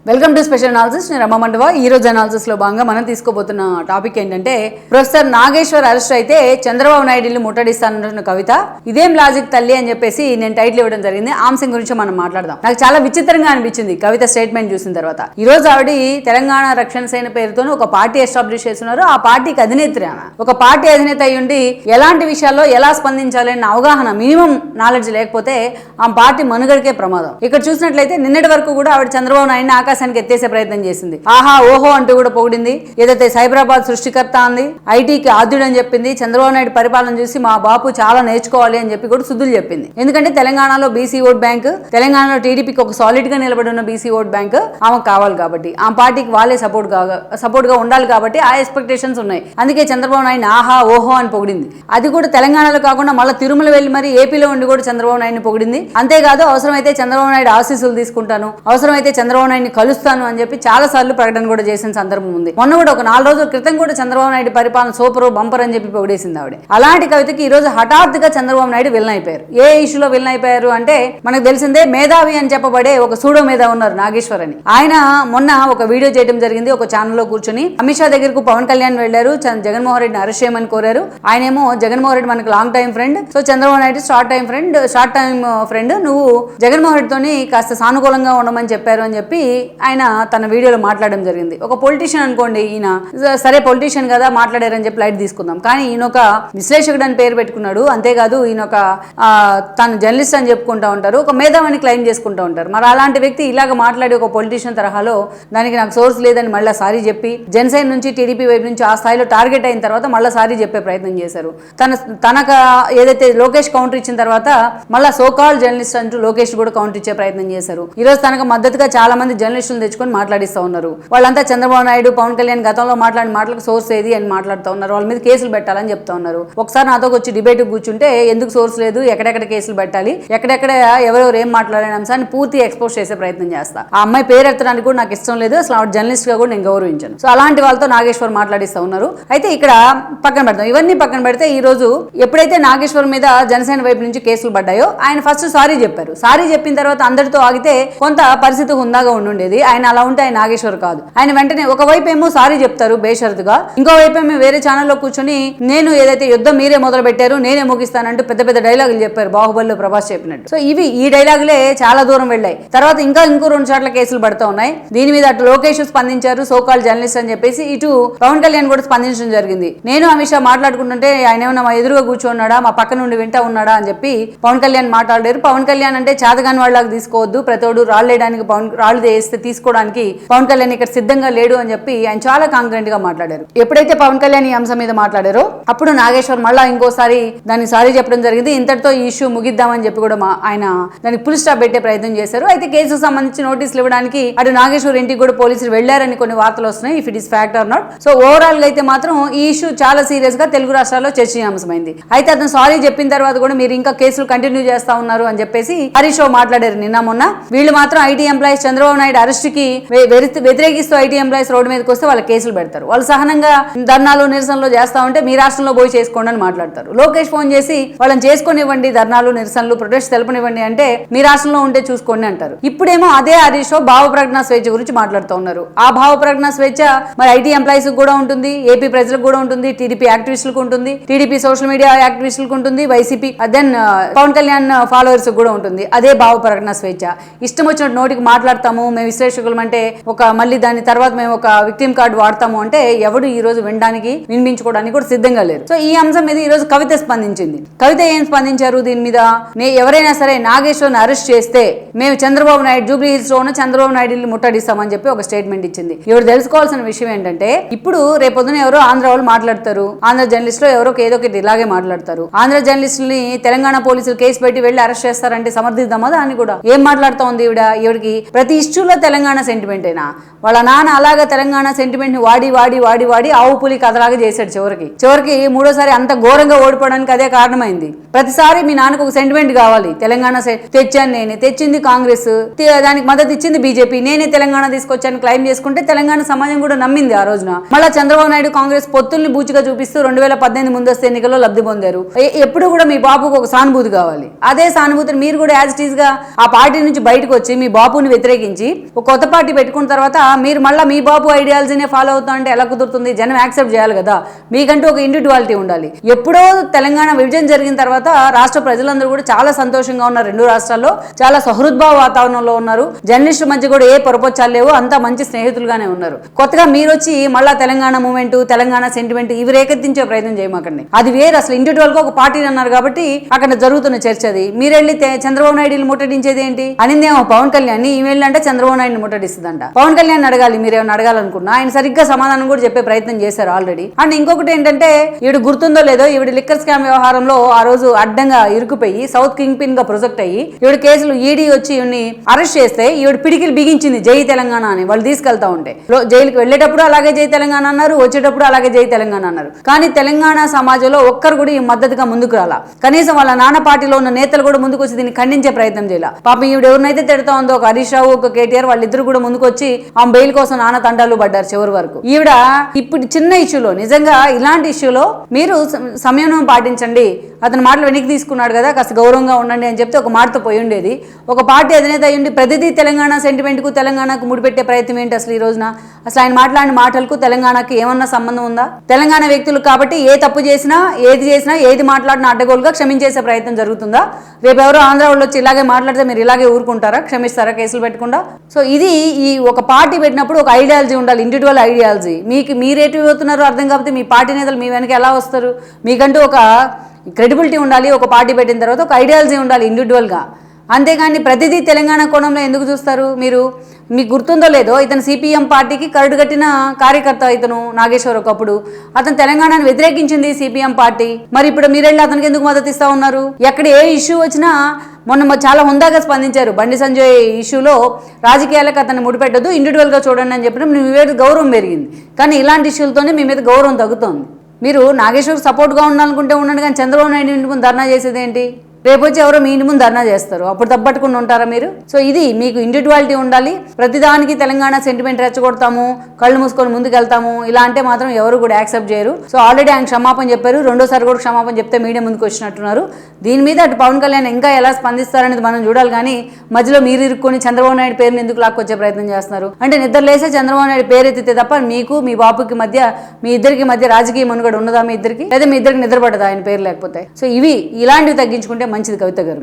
Welcome to special analysis. నేను రమ్మ మండవ. ఈ రోజు అనాలిసిస్ లో భాగంగా మనం తీసుకోబోతున్న టాపిక్ ఏంటంటే ప్రొఫెసర్ నాగేశ్వర్ అరెస్ట్ అయితే చంద్రబాబు నాయుడు ఇల్లు ముట్టడిస్తానంటున్న కవిత ఇదేం లాజిక్ తల్లి అని చెప్పేసి నేను టైటిల్ ఇవ్వడం జరిగింది. ఆ అంశం గురించి మనం మాట్లాడదాం. నాకు చాలా విచిత్రంగా అనిపించింది కవిత స్టేట్మెంట్ చూసిన తర్వాత. ఈ రోజు ఆవిడ తెలంగాణ రక్షణ సేన పేరుతో ఒక పార్టీ ఎస్టాబ్లిష్ చేస్తున్నారు. ఆ పార్టీకి అధినేత్రి ఆమె. ఒక పార్టీ అధినేత అయి ఉండి ఎలాంటి విషయాల్లో ఎలా స్పందించాలి అన్న అవగాహన, మినిమం నాలెడ్జ్ లేకపోతే ఆ పార్టీ మనుగడకే ప్రమాదం. ఇక్కడ చూసినట్లయితే నిన్నటి వరకు కూడా ఆవిడ చంద్రబాబు నాయుడిని ఆకాశానికి ఎత్తేసే ప్రయత్నం చేసింది. ఆహా ఓహో అంటూ కూడా పొగిడింది. ఏదైతే సైబరాబాద్ సృష్టికర్త అంది, ఐటీకి ఆద్యుడు అని చెప్పింది. చంద్రబాబు నాయుడు పరిపాలన చూసి మా బాపు చాలా నేర్చుకోవాలి అని చెప్పి కూడా సుద్దులు చెప్పింది. ఎందుకంటే తెలంగాణలో బీసీ ఓట్ బ్యాంక్, తెలంగాణలో టీడీపీకి ఒక సాలిడ్ గా నిలబడి ఉన్న బీసీ ఓట్ బ్యాంక్ ఆమెకు కావాలి కాబట్టి, ఆ పార్టీకి వాళ్ళే సపోర్ట్ గా ఉండాలి కాబట్టి ఆ ఎక్స్పెక్టేషన్స్ ఉన్నాయి. అందుకే చంద్రబాబు నాయుడు ఆహా ఓహో అని పొగిడింది. అది కూడా తెలంగాణలో కాకుండా మళ్ళీ తిరుమల వెళ్ళి మరి ఏపీలో ఉండి కూడా చంద్రబాబు నాయుడిని పొగిడింది. అంతేకాదు అవసరమైతే చంద్రబాబు నాయుడు ఆశీస్సులు తీసుకుంటాను, అవసరమైతే చంద్రబాబు నాయుడిని కలుస్తాను అని చెప్పి చాలా సార్లు ప్రకటన కూడా చేసిన సందర్భం ఉంది. మొన్న కూడా ఒక 4 రోజుల క్రితం కూడా చంద్రబాబు నాయుడు పరిపాలన సూపర్ బంపర్ అని చెప్పి పొగిడేసింది ఆవిడ. అలాంటి కవితకి ఈ రోజు హఠాత్తుగా చంద్రబాబు నాయుడు విలన్ అయిపోయారు. ఏ ఇష్యూలో విలన్ అయిపోయారు అంటే మనకు తెలిసిందే, మేధావి అని చెప్పబడే ఒక సూడో మేధావి ఉన్నారు నాగేశ్వర్ అని. ఆయన మొన్న ఒక వీడియో చేయడం జరిగింది. ఒక ఛానల్లో కూర్చొని అమిత్ షా దగ్గరకు పవన్ కళ్యాణ్ వెళ్లారు, జగన్మోహన్ రెడ్డిని అరెస్ట్ చేయమని కోరారు. ఆయనేమో జగన్మోహన్ రెడ్డి మనకు long time friend, so Chandrababu Naidu short time friend, నువ్వు జగన్మోహన్ రెడ్డితోని కాస్త సానుకూలంగా ఉండమని చెప్పారు అని చెప్పి ఆయన తన వీడియోలో మాట్లాడడం జరిగింది. ఒక పొలిటీషియన్ అనుకోండి, ఈయన సరే పొలిటీషియన్ కదా మాట్లాడారని చెప్పి లైట్ తీసుకుందాం. కానీ ఈయన ఒక విశ్లేషకుడు అని పేరు పెట్టుకున్నాడు. అంతేకాదు ఈయన ఒక తను జర్నలిస్ట్ అని చెప్పుకుంటా ఉంటారు, ఒక మేధావిని క్లెయిమ్ చేసుకుంటూ ఉంటారు. మరి అలాంటి వ్యక్తి ఇలాగ మాట్లాడి ఒక పొలిటీషియన్ తరహాలో దానికి నాకు సోర్స్ లేదని మళ్ళీ సారీ చెప్పి జనసేన నుంచి టీడీపీ వైపు నుంచి ఆ స్థాయిలో టార్గెట్ అయిన తర్వాత మళ్ళీ సారీ చెప్పే ప్రయత్నం చేశారు. తనకు ఏదైతే లోకేష్ కౌంటర్ ఇచ్చిన తర్వాత మళ్ళీ సోకాల్ జర్నలిస్ట్ అంటూ లోకేష్ కూడా కౌంటర్ ఇచ్చే ప్రయత్నం చేశారు. ఈ రోజు తనకు మద్దతుగా చాలా మంది జర్నలిస్టులు తెచ్చుకొని మాట్లాడిస్తూ ఉన్నారు. వాళ్ళంతా చంద్రబాబు నాయుడు పవన్ కళ్యాణ్ గతంలో మాట్లాడిన మాటలకు సోర్స్ ఏది అని మాట్లాడుతూ ఉన్నారు. వాళ్ళ మీద కేసులు పెట్టాలని చెప్తా ఉన్నారు. ఒకసారి నాతో వచ్చి డిబేట్ కూర్చుంటే ఎందుకు సోర్స్ లేదు, ఎక్కడెక్కడ కేసులు పెట్టాలి, ఎక్కడెక్కడ ఎవరెవరు ఏం మాట్లాడిన అంశాన్ని పూర్తి ఎక్స్పోజ్ చేసే ప్రయత్నం చేస్తా. ఆ అమ్మాయి పేరు ఎత్తడానికి కూడా నాకు ఇష్టం లేదు, అసలు ఆవిడ జర్నలిస్ట్ గా కూడా నేను గౌరవించాను. సో అలాంటి వాళ్ళతో నాగేశ్వర్ మాట్లాడిస్తూ ఉన్నారు. అయితే ఇక్కడ పక్కన పెడతాం. ఇవన్నీ పక్కన పెడితే ఈ రోజు ఎప్పుడైతే నాగేశ్వర్ మీద జనసేన వైపు నుంచి కేసులు పడ్డాయో ఆయన ఫస్ట్ సారీ చెప్పారు. సారీ చెప్పిన తర్వాత అందరితో ఆగితే కొంత పరిస్థితి హుందాగా ఉండుండేది. ఆయన అలా ఉంటే ఆయన నాగేశ్వర్ కాదు. ఆయన వెంటనే ఒకవైపు ఏమో సారీ చెప్తారు బేషరతుగా, ఇంకోవైపు ఏమో వేరే ఛానల్లో కూర్చొని నేను ఏదైతే యుద్ధం మీరే మొదలు పెట్టారు నేనే ముగిస్తానంటూ పెద్ద పెద్ద డైలాగులు చెప్పారు, బాహుబలిలో ప్రభాస్ చెప్పినట్టు. సో ఈ డైలాగులే చాలా దూరం వెళ్ళాయి. తర్వాత ఇంకో 2 చోట్ల కేసులు పడుతూ ఉన్నాయి. దీని మీద అటు లోకేష్ స్పందించారు, సోకాల్ జర్నలిస్ట్ అని చెప్పేసి, ఇటు పవన్ కళ్యాణ్ కూడా స్పందించడం జరిగింది. నేను అమిత్ షా మాట్లాడుకుంటుంటే ఆయన ఏమన్నా మా ఎదురుగా కూర్చోన్నాడా, మా పక్క నుండి వింటా ఉన్నాడా అని చెప్పి పవన్ కళ్యాణ్ మాట్లాడారు. పవన్ కళ్యాణ్ అంటే చేతగాని వాళ్ళకి తీసుకోవద్దు, ప్రతోడు రాళ్ళు వేయడానికి రాళ్ళు వేస్తే తీసుకోవడానికి పవన్ కళ్యాణ్ ఇక్కడ సిద్ధంగా లేడు అని చెప్పి ఆయన చాలా కాంక్రెంట్ గా మాట్లాడారు. ఎప్పుడైతే పవన్ కళ్యాణ్ ఈ అంశం మీద మాట్లాడారో అప్పుడు నాగేశ్వర్ మళ్ళా ఇంకోసారి దాన్ని సారీ చెప్పడం జరిగింది. ఇంతటితో ఈ ఇష్యూ ముగిద్దామని చెప్పి కూడా ఆయన దానికి ఫుల్ స్టాప్ పెట్టే ప్రయత్నం చేశారు. అయితే కేసుకు సంబంధించి నోటీసులు ఇవ్వడానికి అటు నాగేశ్వర్ ఇంటికి కూడా పోలీసులు వెళ్లారని కొన్ని వార్తలు వస్తున్నాయి, if it is fact are not. So overall గా అయితే మాత్రం ఈ ఇష్యూ చాలా సీరియస్ గా తెలుగు రాష్ట్రాల్లో చర్చనీయాంశమైంది. అయితే అతను సారీ చెప్పిన తర్వాత కూడా మీరు ఇంకా కేసులు కంటిన్యూ చేస్తా ఉన్నారు అని చెప్పేసి హరీష్ రావు మాట్లాడారు నిన్న మొన్న. వీళ్ళు మాత్రం IT employees Chandrababu Naidu arrest కి వ్యతిరేకిస్తూ ఐటీ ఎంప్లాయీస్ రోడ్డు మీదకి వస్తే వాళ్ళ కేసులు పెడతారు. వాళ్ళు సహనంగా ధర్నాలు నిరసనలు చేస్తా ఉంటే మీ రాష్ట్రంలో పోయి చేసుకోండి అని మాట్లాడతారు. లోకేష్ ఫోన్ చేసి వాళ్ళని చేసుకునివ్వండి, ధర్నాలు నిరసనలు ప్రొటెస్ట్ తెలపనివ్వండి అంటే మీ రాష్ట్రంలో ఉంటే చూసుకోండి అంటారు. ఇప్పుడేమో అదే హరీష్ రావు భావ ప్రజ్ఞా స్వేచ్ఛ గురించి మాట్లాడుతూ ఉన్నారు. ఆ భావ ప్రజ్ఞా స్వేచ్ఛ మరి ఐటీ ఎంప్లాయీస్ కూడా ఉంటుంది, ఏపీ ప్రజలకు కూడా ఉంటుంది, టీడీపీ యాక్టివిస్టులకు ఉంటుంది, టీడీపీ సోషల్ మీడియా యాక్టివిస్టులకు ఉంటుంది, వైసీపీ దెన్ పవన్ కళ్యాణ్ ఫాలోవర్స్ కూడా ఉంటుంది. అదే భావ ప్రజ్ఞా స్వేచ్ఛ. ఇష్టం వచ్చినట్టు నోటికి మాట్లాడతాము, మేము విశ్లేషకులం అంటే మళ్ళీ దాని తర్వాత మేము ఒక విక్టిమ్ కార్డు వాడతాము అంటే ఎవడు ఈ రోజు వినడానికి వినిపించుకోవడానికి కూడా సిద్ధంగా లేరు. సో ఈ అంశం మీద ఈ రోజు కవిత స్పందించింది. కవిత ఏం స్పందించారు దీని మీద? ఎవరైనా సరే నాగేశ్వర్ని అరెస్ట్ చేస్తే మేము చంద్రబాబు నాయుడు జూబ్లీ హిల్స్ లో చంద్రబాబు నాయుడు ముట్టడిస్తామని చెప్పి ఒక స్టేట్మెంట్ ఇచ్చింది. ఎవరు తెలుసుకోవాల్సిన విషయం ఏంటంటే, ఇప్పుడు రేపొద్దున ఎవరో ఆంధ్ర వాళ్ళు మాట్లాడతారు, ఆంధ్ర జర్నలిస్టులు ఎవరో ఏదో ఒకటి ఇలాగే మాట్లాడతారు. ఆంధ్ర జర్నలిస్టులని తెలంగాణ పోలీసులు కేసు పెట్టి వెళ్లి అరెస్ట్ చేస్తారంటే సమర్థిద్దామా దాన్ని కూడా? ఏం మాట్లాడుతూ ఉంది ఈవిడికి ప్రతి ఇష్యూలో తెలంగాణ సెంటిమెంటేనా? వాళ్ళ నాన్న అలాగా తెలంగాణ సెంటిమెంట్ ని వాడి వాడి వాడి వాడి ఆవు పులి కథలాగా చేశాడు. చివరికి మూడోసారి అంత ఘోరంగా ఓడిపోవడానికి అదే కారణమైంది. ప్రతిసారి మీ నాన్నకు ఒక సెంటిమెంట్ కావాలి, తెలంగాణ తెచ్చాను నేనే, తెచ్చింది కాంగ్రెస్, దానికి మద్దతు ఇచ్చింది బీజేపీ, నేనే తెలంగాణ తీసుకొచ్చాను క్లైమ్ చేసుకుంటే తెలంగాణ సమాజం కూడా నమ్మింది ఆ రోజున. మళ్ళా చంద్రబాబు నాయుడు కాంగ్రెస్ పొత్తుల్ని బూచిగా చూపిస్తూ 2018 ముందస్తు ఎన్నికల్లో లబ్ధి పొందారు. ఎప్పుడు కూడా మీ బాబుకు ఒక సానుభూతి కావాలి. అదే సానుభూతిని మీరు కూడా యాజ్ ఇట్ ఈస్ గా ఆ పార్టీ నుంచి బయటకు వచ్చి మీ బాబుని వ్యతిరేకించి ఒక కొత్త పార్టీ పెట్టుకున్న తర్వాత మీరు మళ్ళీ మీ బాబు ఐడియాలజీనే ఫాలో అవుతా అంటే ఎలా కుదురుతుంది? జనం యాక్సెప్ట్ చేయాలి కదా. మీకంటూ ఒక ఇండివిజువాలిటీ ఉండాలి. ఎప్పుడో తెలంగాణ విభజన జరిగిన తర్వాత రాష్ట్ర ప్రజలందరూ కూడా చాలా సంతోషంగా ఉన్నారు. రెండు రాష్ట్రాల్లో చాలా సహృద్భావ వాతావరణంలో ఉన్నారు. జర్నలిస్టుల మధ్య కూడా ఏ పొరపొచ్చాలు లేవు, అంతా మంచి స్నేహితులుగానే ఉన్నారు. కొత్తగా మీరు వచ్చి మళ్ళా తెలంగాణ మూవ్మెంట్, తెలంగాణ సెంటిమెంట్ ఇవి రేకెత్తించే ప్రయత్నం చేయమాకండి. అది వేరు. అసలు ఇండివిజువల్ గా ఒక పార్టీ అన్నారు కాబట్టి అక్కడ జరుగుతున్న చర్చ అది. మీరెళ్ళి చంద్రబాబు నాయుడు ముట్టడించేది ఏంటి? అనిందేమో పవన్ కళ్యాణ్ ఈమెయిల్ అంటే చంద్రబాబు నాయుడు ముట్టడిస్తుందంట. పవన్ కళ్యాణ్ అడగాలి, మీరేమైనా అడగాలనుకున్నా. ఆయన సరిగ్గా సమాధానం కూడా చెప్పే ప్రయత్నం చేశారు ఆల్రెడీ. అండ్ ఇంకొకటి ఏంటంటే, ఈవిడ గుర్తుందో లేదో, ఈవిడ లిక్కర్ స్కామ్ వ్యవహారంలో ఆ రోజు అడ్డంగా ఇరుకుపోయి సౌత్ కింగ్ పిన్ గా ప్రొజెక్ట్ అయ్యి ఈవిడ కేసులు ఈడీ వచ్చి ఈవిడ్ని అరెస్ట్ చేస్తే ఈవిడ పిడికిలు బిగించింది జై తెలంగాణ అని. వాళ్ళు తీసుకెళ్తా ఉంటే జైలుకి వెళ్ళేటప్పుడు అలాగే జై తెలంగాణ అన్నారు, వచ్చేటప్పుడు అలాగే జై తెలంగాణ అన్నారు. కానీ తెలంగాణ సమాజంలో ఒక్కరు కూడా ఈ మద్దతుగా ముందుకు రాలా. కనీసం వాళ్ళ నాన్న పార్టీలో ఉన్న నేతలు కూడా ముందుకు వచ్చి దీన్ని ఖండించే ప్రయత్నం చేయాల. పాపం ఈవిడ ఎవరినైతే తిడతా ఉందో, ఒక హరీష్ రావు, ఒక కేటీఆర్, వాళ్ళిద్దరు కూడా ముందుకు వచ్చి ఆ బెయిల్ కోసం నాన్న తండాలు పడ్డారు చివరి వరకు. ఈవిడ ఇప్పుడు చిన్న ఇష్యూలో, నిజంగా ఇలాంటి ఇష్యూలో మీరు సంయమనం పాటించండి. అతని మాటలు వెనక్కి తీసుకున్నాడు కదా, కాస్త గౌరవంగా ఉండండి అని చెప్తే ఒక మాటతో పోయి ఉండేది. ఒక పార్టీ అధినేత అయ్యుండి ప్రతిదీ తెలంగాణ సెంటిమెంట్కు, తెలంగాణకు ముడిపెట్టే ప్రయత్నం ఏంటి అసలు ఈ రోజున? అసలు ఆయన మాట్లాడిన మాటలకు తెలంగాణకి ఏమన్నా సంబంధం ఉందా? తెలంగాణ వ్యక్తులు కాబట్టి ఏ తప్పు చేసినా, ఏది మాట్లాడినా అడ్డగోలుగా క్షమించేసే ప్రయత్నం జరుగుతుందా? రేపు ఎవరో ఆంధ్ర వాళ్ళు వచ్చి ఇలాగే మాట్లాడితే మీరు ఇలాగే ఊరుకుంటారా? క్షమిస్తారా కేసులు పెట్టకుండా? సో ఇది ఈ ఒక పార్టీ పెట్టినప్పుడు ఒక ఐడియాలజీ ఉండాలి, ఇండివిజువల్ ఐడియాలజీ. మీరేటి అవుతున్నారో అర్థం కాకపోతే మీ పార్టీ నేతలు మీ వెనక ఎలా వస్తారు? మీకంటూ ఒక క్రెడిబిలిటీ ఉండాలి. ఒక పార్టీ పెట్టిన తర్వాత ఒక ఐడియాలజీ ఉండాలి ఇండివిజువల్గా. అంతేగాని ప్రతిదీ తెలంగాణ కోణంలో ఎందుకు చూస్తారు మీరు? మీకు గుర్తుందో లేదో, ఇతను సిపిఎం పార్టీకి కరడు కట్టిన కార్యకర్త ఇతను నాగేశ్వర్. ఒకప్పుడు అతను తెలంగాణను వ్యతిరేకించింది సిపిఎం పార్టీ. మరి ఇప్పుడు మీరెళ్ళి అతనికి ఎందుకు మద్దతు ఇస్తా ఉన్నారు? ఎక్కడ ఏ ఇష్యూ వచ్చినా మొన్న చాలా హుందాగా స్పందించారు. బండి సంజయ్ ఇష్యూలో రాజకీయాలకు అతన్ని ముడిపెట్టద్దు, ఇండివిజువల్గా చూడండి అని చెప్పిన మీ మీద గౌరవం పెరిగింది. కానీ ఇలాంటి ఇష్యూలతోనే మీ మీద గౌరవం తగ్గుతోంది. మీరు నాగేశ్వర్ సపోర్ట్గా ఉండాలనుకుంటే ఉండండి, కానీ చంద్రబాబు నాయుడు ఇంటి ముందు ధర్నా చేసేది ఏంటి? రేపు వచ్చి ఎవరో మీ ఇంటి ముందు ధర్నా చేస్తారు, అప్పుడు తప్పట్టుకుండా ఉంటారా మీరు? సో ఇది మీకు ఇండివిజువాలిటీ ఉండాలి. ప్రతిదానికి తెలంగాణ సెంటిమెంట్ రెచ్చగొడతాము, కళ్ళు మూసుకొని ముందుకు వెళ్తాము ఇలా అంటే మాత్రం ఎవరు కూడా యాక్సెప్ట్ చేయరు. సో ఆల్రెడీ ఆయన క్షమాపణ చెప్పారు, రెండోసారి కూడా క్షమాపణ చెప్తే మీడియా ముందుకు వచ్చినట్టున్నారు. దీని మీద అటు పవన్ కళ్యాణ్ ఇంకా ఎలా స్పందిస్తారనేది మనం చూడాలి. కానీ మధ్యలో మీరు ఇరుక్కొని చంద్రబాబు నాయుడు పేరుని ఎందుకు లాక్కొచ్చే ప్రయత్నం చేస్తున్నారు? అంటే నిద్ర లేసే చంద్రబాబు నాయుడు పేరు ఎత్తితే తప్ప మీకు మీ బాబుకి మధ్య, మీ ఇద్దరికి మధ్య రాజకీయ మనుగడ ఉన్నదా? మీ ఇద్దరికి లేదా మీ ఇద్దరికి నిద్రపడదా ఆయన పేరు లేకపోతే? సో ఇవి ఇలాంటివి తగ్గించుకుంటే మంచిది కవిత గారు.